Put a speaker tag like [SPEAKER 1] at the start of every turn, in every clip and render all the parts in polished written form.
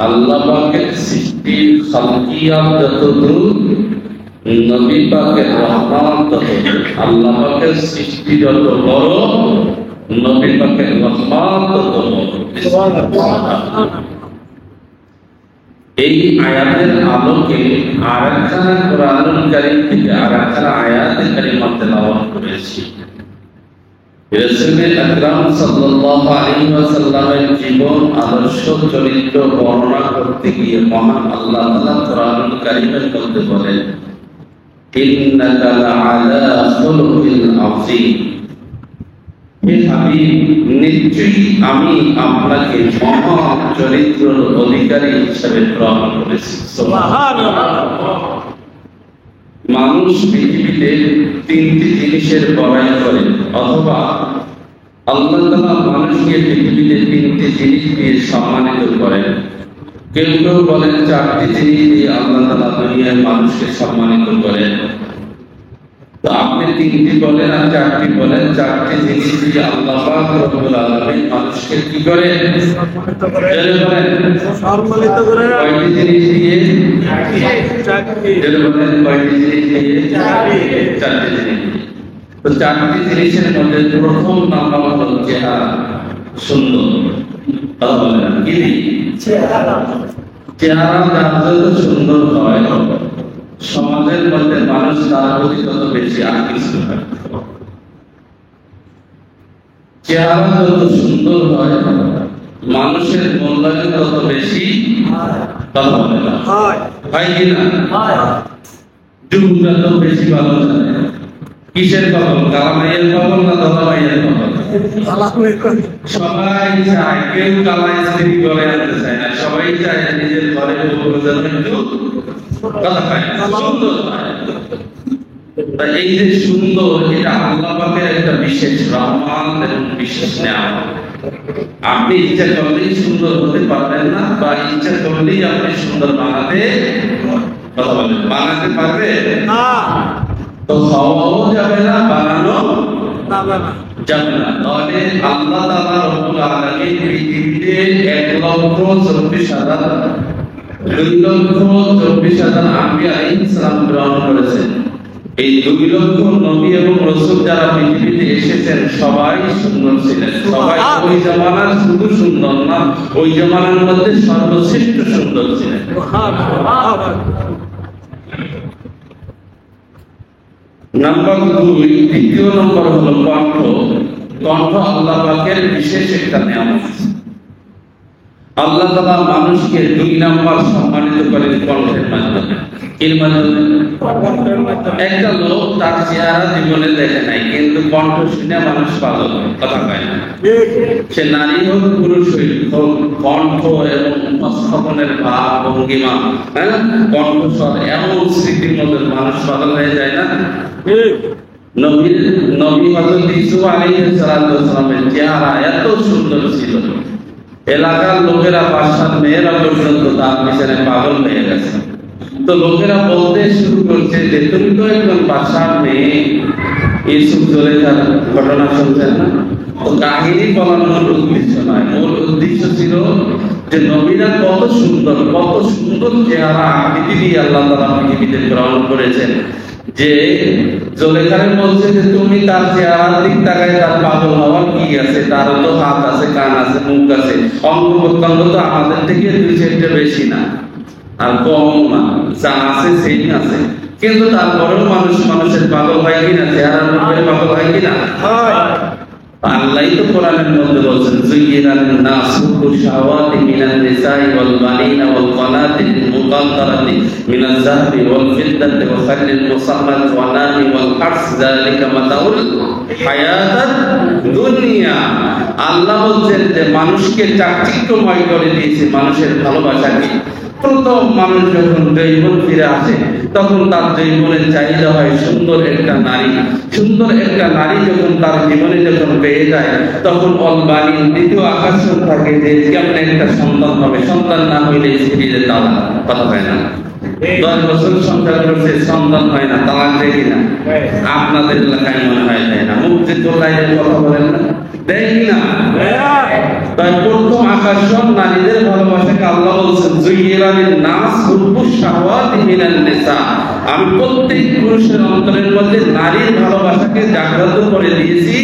[SPEAKER 1] আল্লাহ পাকের সৃষ্টির খালকিয়াত যতদূর, নবী পাকের রহমত ততদূর। আল্লাহ পাকের সৃষ্টি যত বড়, নবী পাকের রহমত তত বড়। এই আয়াতের আলোকে আরেকখানা কোরআনুল কারীম থেকে আরেকখানা আয়াতে কারিমা তেলাওয়াত করেছি। রাসূল আকরাম সাল্লাল্লাহু আলাইহি ওয়াসাল্লামের জীবন আদর্শ চরিত্র বর্ণনা করতে গিয়ে মহান আল্লাহ তাআলা কোরআনুল কারীমের মধ্যে বলেন, ইন্নাকা লাআলা খুলুকিল আযীম। হে হাবিব, নিশ্চয়ই আমি আপনাকে মহান চরিত্রের অধিকারী হিসেবে গ্রহণ করেছি। সুবহানাল্লাহ। মানুষ পৃথিবীতে তিনটি জিনিসের বড়াই করে, অথবা আল্লাহ তাআলা মানুষকে পৃথিবীতে তিনটি জিনিস দিয়ে সম্মানিত করেন। কেউ কেউ বলেন চারটি জিনিস দিয়ে আল্লাহ তাআলা দুনিয়ার মানুষকে সম্মানিত করেন। তো আপনি তিনটি বলেন আর চারটি বলেন। চারটি জিনিস দিয়ে আল্লাহ পাক রব্বুল আলামিন মানুষকে কি করেন? সম্মানিত করেন। কয়টি জিনিস দিয়ে? চারটি। বলেন কয়টি জিনিস দিয়ে? চারটি জিনিস। তো চারটি জিনিসের মধ্যে প্রথম নাম্বার হলো চেহারা সুন্দর। কথা বলেন কি? চেহারা যার যত সুন্দর হয়, সমাজের মধ্যে মানুষ তার প্রতি তত বেশি আকৃষ্ট হয়। চেহারা যত সুন্দর হয়, মানুষের মূল্যায়ন তত বেশি হয় কিনা? যুবকরা তো বেশি ভালো জানে কিসের পাগল, কালামাইয়ের পাগল না দলামাইয়ের পাগল? সবাই চায়, কেউ কালাই স্ত্রী ঘরে আনতে চায় না, সবাই চায় নিজের ঘরে কথা পায় সুন্দর হয়। এই যে সুন্দর, এটা আল্লাহ পাকের একটা বিশেষ রহমত এবং বিশেষ নেয়ামত। আপনি ইচ্ছা করলেই সুন্দর হতে পারবেন না, বা ইচ্ছা করলেই আপনি সুন্দর বানাতে পারবে না। তো হওয়াও যাবে না, বানানো যাবে না। তাহলে আল্লাহ তাআলা রব্বুল আলামিন পৃথিবীতে 1,40,000 2,24,000 আম্বিয়া আলাইহিস সালাম গ্রহণ করেছেন। এই 2 লক্ষ নবী এবং রাসূল যারা পৃথিবীতে এসেছেন সবাই সুন্দর ছিলেন। সবাই ওই জামানার শুধু সুন্দর না, ওই জামানার মধ্যে সর্বশ্রেষ্ঠ সুন্দর ছিলেন। নাম্বার 2, দ্বিতীয় নম্বর হলো কণ্ঠ। কণ্ঠ আল্লাহ পাকের বিশেষ একটা নিয়ামত। আল্লাহ তাআলা মানুষকে 2 নাম্বার সম্মানিত করেন কণ্ঠের মাধ্যমে। এর মাধ্যমে একটা লোক তার চেহারা জীবনে দেখে নাই, কিন্তু কণ্ঠ শুনে মানুষ পাগল, কথা কয় না। সে নারী হোক পুরুষ হোক, কণ্ঠ এবং উপস্থাপনের ভাব ভঙ্গিমা, কণ্ঠস্বর এমন স্মৃতির মধ্যে মানুষ পাগল হয়ে যায় না? নবী হযরত ইউসুফ আলাইহিস সালামের চেহারা এত সুন্দর ছিল, এলাকার লোকেরা, বাদশার মেয়েরা পর্যন্ত তার পিছনে পাগল হয়ে গেছে। তো লোকেরা বলতে শুরু করছে যে তুমি তো একজন বাদশার মেয়ে, ইউসুফ জুলেখার ঘটনা শুনছেন না? তো কাহিনী বলার মূল উদ্দেশ্য নয়, মূল উদ্দেশ্য ছিল যে নবীরা কত সুন্দর চেহারা আকৃতি দিয়ে আল্লাহ তাআলা পৃথিবীতে গ্রহণ করেছেন, যে জুলেখারে বলছে যে তুমি তার চেহারার দিক তাকায় তার পাগল হওয়ার কি আছে? তার তো হাত আছে, কান আছে, মুখ আছে, অঙ্গ প্রত্যঙ্গ তো আমাদের থেকে 2-4টা বেশি না আর কম না, যা আছে সেই আছে। কিন্তু তারপরেও মানুষের পাগল হয় কিনা? চেহারার ব্যাপারে পাগল হয় কিনা? আল্লাহই তো কোরআনের মধ্যে বলছেন, যুয়িনান নাসু বিশাওয়াতি মিনান নিসাই ওয়াল বানিনা ওয়াল কানাতিল মুকাদ্দারাতি মিনাজ যাহাবি ওয়াল ফিদ্দাতি ওয়া খাইলিল মুসাম্মাতি ওয়া নামি ওয়াল হারস যালিকা মাতাউল হায়াতাদ দুনিয়া। আল্লাহ বলছেন যে মানুষকে চাকচিক্যময় করে দিয়েছে মানুষের ভালোবাসাকে। প্রথম মানুষ যখন যৌবন ফিরে আসে, তখন তার যৌবনের চাহিদা হয় সুন্দর একটা নারী। সুন্দর একটা নারী যখন তার জীবনে যখন পেয়ে যায়, তখন অলবাণী দ্বিতীয় আকর্ষণ থাকে যে কেমন একটা সন্তান হবে, সন্তান না হইলে শরীরে তালা, কথা হয় না? 10 বছর সংসার করছে, সন্তান হয় না, তালাক দেয় কিনা? আপনাদের এলাকায় মনে হয় দেয় না। মুক্তির লাইনের কথা বলেন না, দেয় কিনা? তাই প্রথম আকর্ষণ নারীদের ভালোবাসাকে আল্লাহ বলছেন যুইরালিন নাস হুব্বুশ শাহওয়াতি মিনান নিসা। আমি প্রত্যেক পুরুষের অন্তরের মধ্যে নারীর ভালোবাসাকে জাগ্রত করে দিয়েছি।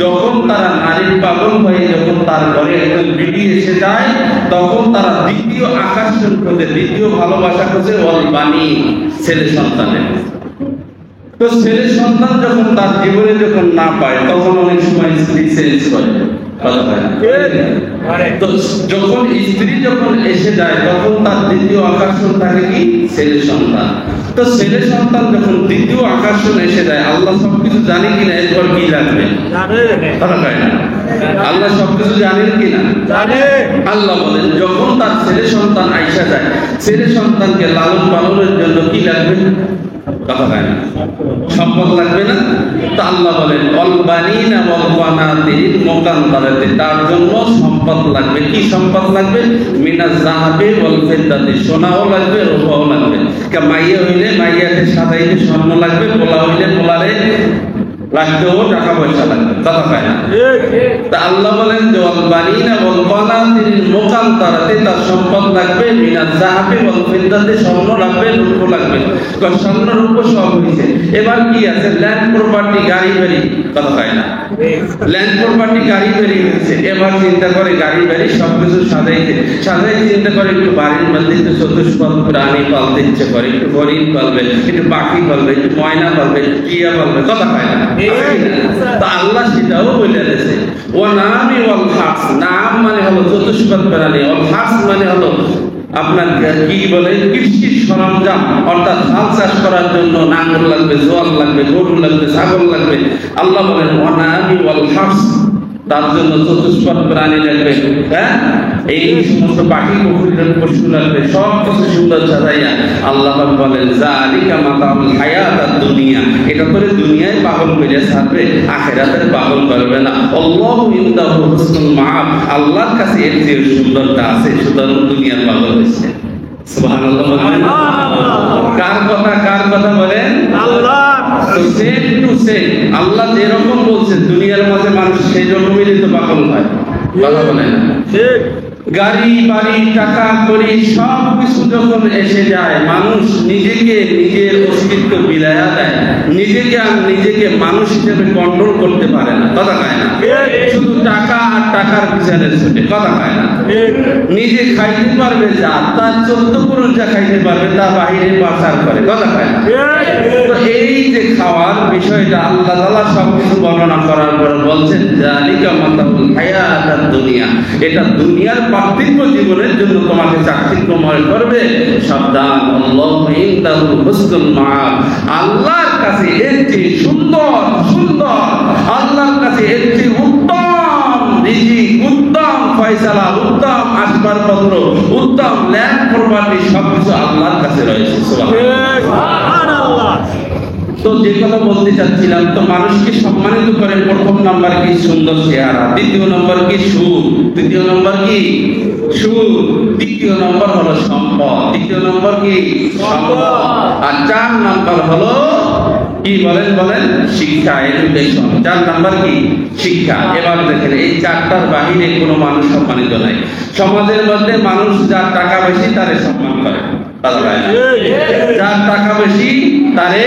[SPEAKER 1] যখন তারা নারীর পাগল হয়ে যখন তার ঘরে একজন বিবি এসে যায়, তখন তারা দ্বিতীয় আকর্ষণ খোঁজে, দ্বিতীয় ভালোবাসা খোঁজে ওয়াল বানি, ছেলে সন্তানের। তো ছেলে সন্তান যখন তার জীবনে যখন না পায়, তখন অনেক সময় স্ত্রী চেঞ্জ করে। তো যখন স্ত্রী যখন এসে যায়, তখন তার দ্বিতীয় আকর্ষণ থাকে কি? ছেলে সন্তান। তো ছেলে সন্তান যখন দ্বিতীয় আকর্ষণ এসে যায়, আল্লাহ সবকিছু জানে কিনা এরপর কি লাগবে? আল্লাহ সবকিছু জানেন কিনা? আল্লাহ বলেন যখন তার ছেলে সন্তান আইসা যায়, ছেলে সন্তানকে লালন পালনের জন্য কি লাগবে? কথা হয় না, সম্পদ লাগবে না? তো আল্লাহ বলেন অলবানিনা ওয়াল বানাতির মুকান্তারাতি, তার জন্য সম্পদ লাগবে। কি সম্পদ লাগবে? মিনাজ যাহাবি ওয়াল ফিদ্দাতি, সোনাও লাগবে, রূপাও লাগবে। মাইয়া হইলে মাইয়াকে সাজাইতে স্বর্ণ লাগবে, পোলা হইলে পোলারে রাখতেও টাকা পয়সা লাগবে। কথা হয় না? তা আল্লাহ বলেন যে অলবানিনা ওয়াল বানাতির মুকান্তারাতি, তার সম্পদ লাগবে। মিনাজ যাহাবি ওয়াল ফিদ্দাতি, স্বর্ণ লাগবে, রূপা লাগবে। স্বর্ণ রূপ সব হয়েছে, এবার কি আছে? ল্যান্ড প্রপার্টি, গাড়ি বাড়ি। কথা হয় না? ল্যান্ড প্রপার্টি, গাড়ি বাড়ি হয়েছে। এবার চিন্তা করে গাড়ি বাড়ি সবকিছু সাজাইছে, চিন্তা করে একটু বাড়ির মধ্যে একটু চতুষ্পদ প্রাণী পালতে ইচ্ছে করে, একটু হরিণ পালবে, একটু পাখি পালবে, একটু ময়না পালবে, একটু টিয়া পালবে। কথা হয় না? তা আল্লাহ সেটাও বলে দিয়েছে ও নামি ওয়াল হাস, নাম মানে হলো চতুষ্পদ প্রাণী, ওয়াল হাস মানে হলো আপনার কি বলে কৃষি সরঞ্জাম, অর্থাৎ হাল চাষ করার জন্য নাঙ্গল লাগবে, জল লাগবে, গরু লাগবে, ছাগল লাগবে। আল্লাহ বলেন ওয়ানামি ওয়াল হাস, তার জন্য চতুষ্পদ প্রাণী লাগবে। হ্যাঁ, এই সমস্ত পাখি পশু লাগবে, সব কিছু সুন্দর সাজাইয়া আল্লাহ বলেন যালিকা মাতাউল হায়াতাদ দুনিয়া, এটা করে দুনিয়ায় পাগল করে ছাড়বে, আখিরাতের পাগল করবে না। আল্লাহু ইনদাহু হুসনুল মাআব, আল্লাহর কাছে এর চেয়ে সুন্দরতা আছে, সুতরাং দুনিয়ার পাগল হয়েছে। সুবহানাল্লাহ বলেন। কার কথা বলেন? আল্লাহ। তো সেম টু সেম আল্লাহ যেরকম বলছেন দুনিয়ার মাঝে মানুষ সেই রকমই তো পাগল হয়। কথা বলেন না? ঠিক। গাড়ি বাড়ি টাকা করি সব কিছু যখন এসে যায়, মানুষ নিজেকে নিজের অস্তিত্ব বিলায়া দেয়, নিজেকে মানুষ হিসেবে কন্ট্রোল করতে পারে না। কথা কয় না? শুধু টাকা আর টাকার পিছনে ছুটে। কথা কয় না? নিজে খাইতে পারবে যা, তার 14 পুরুষ যা খাইতে পারবে তা বাহিরে পাচার করে। কথা কয় না? তো এই যে খাওয়ার বিষয়টা আল্লাহ তাআলা সবকিছু বর্ণনা করার পর বলছেন যালিকা মাতাউল হায়াতাদ দুনিয়া, এটা দুনিয়ার পার্থিব জীবনের জন্য তোমাকে চাকচিক্যময় করবে। সাবধান, আল্লাহু ইনদাহু হুসনুল মাআব, আল্লাহর কাছে এর চেয়ে সুন্দর, আল্লাহর কাছে এর চেয়ে উত্তম রিজিক, উত্তম ফয়সালা, উত্তম আসবাবপত্র, উত্তম ল্যান্ড প্রপার্টি সবকিছু আল্লাহর কাছে রয়েছে। সুবহানাল্লাহ। তো যে কথা বলতে চাচ্ছিলাম, তো মানুষকে সম্মানিত করেন প্রথম নাম্বার কি? সুন্দর চেহারা। দ্বিতীয় নম্বর কি? সুখ। তৃতীয় নম্বর কি? সুখ। দ্বিতীয় নম্বর হলো সম্পদ। তৃতীয় নম্বর কি? সম্পদ। আর 4 নম্বর হলো কি? বলেন শিক্ষা, এডুকেশন। 4 নম্বর কি? শিক্ষা। এবার দেখেন এই 4টার বাহিরে কোনো মানুষ সম্মানিত নাই। সমাজের মধ্যে মানুষ যার টাকা বেশি তারে সম্মান করে, যার টাকা বেশি তারে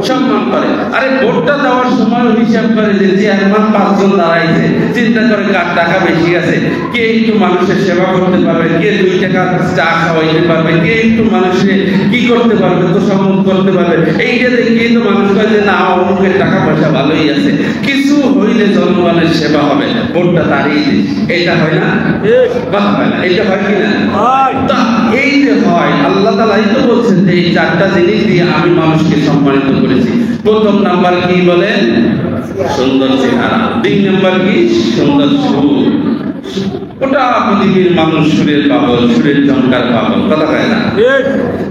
[SPEAKER 1] সম্মান করে। আরে ভোটটা দেওয়ার সময় হিসাব করে যে চেয়ারম্যান 5 জন দাঁড়াইছে, চিন্তা করে কার টাকা বেশি আছে, কে একটু মানুষের সেবা করতে পারবে, কে 2 টাকা চা খাওয়াইতে পারবে, কে একটু মানুষের কি করতে পারবে, তো সম্মান করতে পারবে। এইটা দেখে তো মানুষ কয় যে না, অমুকের টাকা পয়সা ভালোই আছে, কিছু হইলে জনগণের সেবা হবে, ভোটটা দাঁড়িয়ে দিই। এটা হয় না? কথা হয় না? এটা হয় কিনা? তা এই যে হয়, আল্লাহ তাআলাই তো বলছেন যে এই 4টা জিনিস দিয়ে আমি মানুষকে সম্মানিত করেছি। প্রথম নাম্বার কি বলেন? সুন্দর চেহারা। 2 নাম্বার কি? সুন্দর সুর। গোটা পৃথিবীর মানুষ সুরের পাগল, সুরের ঝঙ্কার পাগল। কথা কয় না?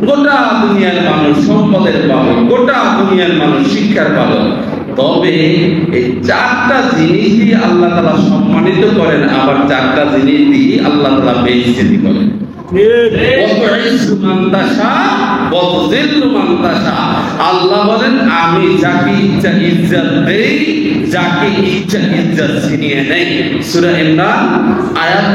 [SPEAKER 1] গোটা দুনিয়ার মানুষ সম্পদের পাগল, গোটা দুনিয়ার মানুষ শিক্ষার পাগল। তবে এই 4টা জিনিস দিয়ে আল্লাহ তাআলা সম্মানিত করেন, আবার 4টা জিনিস দিয়ে আল্লাহ তাআলা বেইজ্জতি করেন। আল্লাহ বলেন আমি যাকে ইচ্ছা ইজ্জত দেই, যাকে ইচ্ছা ইজ্জত ছিনিয়ে নেই। সূরা ইমরান আয়াত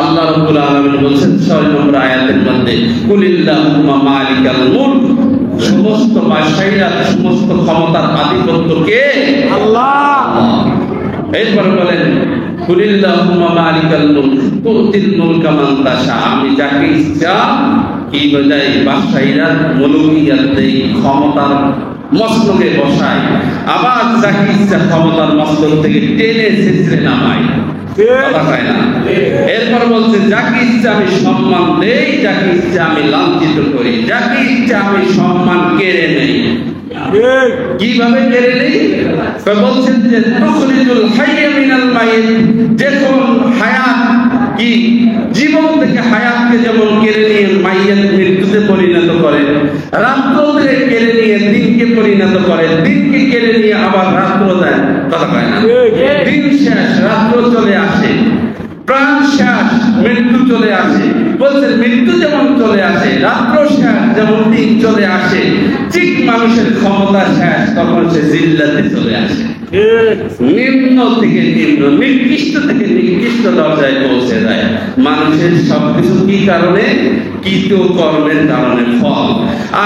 [SPEAKER 1] আল্লাহ রাব্বুল আলামিন বলেন 6 নম্বর আয়াতের মধ্যে, কুলিল্লাহুম্মা মালিকাল মুলক, সমস্ত বাদশাহীরা, সমস্ত ক্ষমতার আধিপত্য কে? আল্লাহ। এরপর বলেন কুলিল্লাহুম্মা মালিকাল মুলক তুতিল মুলকা মান তাশা, আমি যাকে ইচ্ছা কি বোঝাই বাদশাহীরা মুলকিয়াত দেই, ক্ষমতার মস্তকে বসাই, আবার যাকে ইচ্ছা ক্ষমতার মস্তক থেকে টেনে ছেঁচড়ে নামাই। এরপর বলছে যাকে ইচ্ছা আমি সম্মান দেই, যাকে ইচ্ছা আমি লাঞ্ছিত করি, যাকে ইচ্ছা আমি সম্মান কেড়ে নেই। কিভাবে কেড়ে নেই? বলছেন যে তুখরিজুল হাইয়া মিনাল মাইত, যখন হায়াত কি জীবন থেকে হায়াতকে যেমন কেড়ে নিয়ে মাইয়াত মৃত্যুতে পরিণত করে, রাত্র থেকে কেড়ে নিয়ে দিনকে পরিণত করে, দিনকে কেড়ে নিয়ে আবার রাত্র দেয়। কথা কয় না? দিন শেষ, রাত্র চলে আসে, প্রাণ শেষ, মৃত্যু চলে আসে। বলছে মৃত্যু যেমন চলে আসে, রাত্র শেষ, যেমন দিন চলে আসে, ঠিক মানুষের ক্ষমতা শেষ, তখন সে জিল্লাতে চলে আসে। নিম্ন থেকে নিম্ন, নিকৃষ্ট থেকে নিকৃষ্ট দরজায় পৌঁছে যায়। মানুষের সবকিছু কি কারণে? কৃত কর্মের কারণে ফল।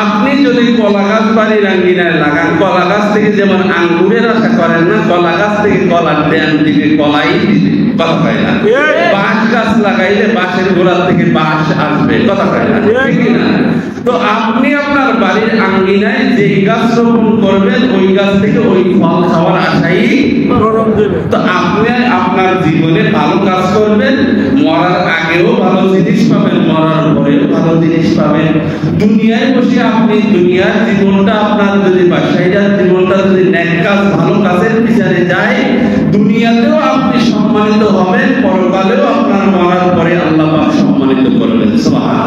[SPEAKER 1] আপনি যদি কলা গাছ বাড়ির আঙ্গিনায় লাগান, কলা গাছ থেকে যেমন আঙ্গুরের আশা করেন না, কলা গাছ থেকে কলার ড্যাম দিবে, কলাই দিবে। কথা হয় না? বাঁশ গাছ লাগাইলে বাঁশের গোড়ার থেকে বাঁশ আসবে। কথা হয় না? ঠিক না? তো আপনি আপনার বাড়ির আঙ্গিনায় যেই গাছ রোপণ করবেন, ওই গাছ থেকে ওই ফল খাওয়ার আশাই। তো আপনি আপনার জীবনে ভালো কাজ করবেন, মরার আগেও ভালো জিনিস পাবেন, মরার পরেও ভালো জিনিস পাবেন। দুনিয়ায় বসে আপনি দুনিয়ার জীবনটা আপনার যদি বাসাইদার জীবনটা যদি নেক কাজ ভালো কাজের পিছনে যায়, দুনিয়াতেও আপনি সম্মানিত হবেন, পরকালেও আপনার মরার পরে আল্লাহ পাক সম্মানিত করবেন। সুবহানাল্লাহ।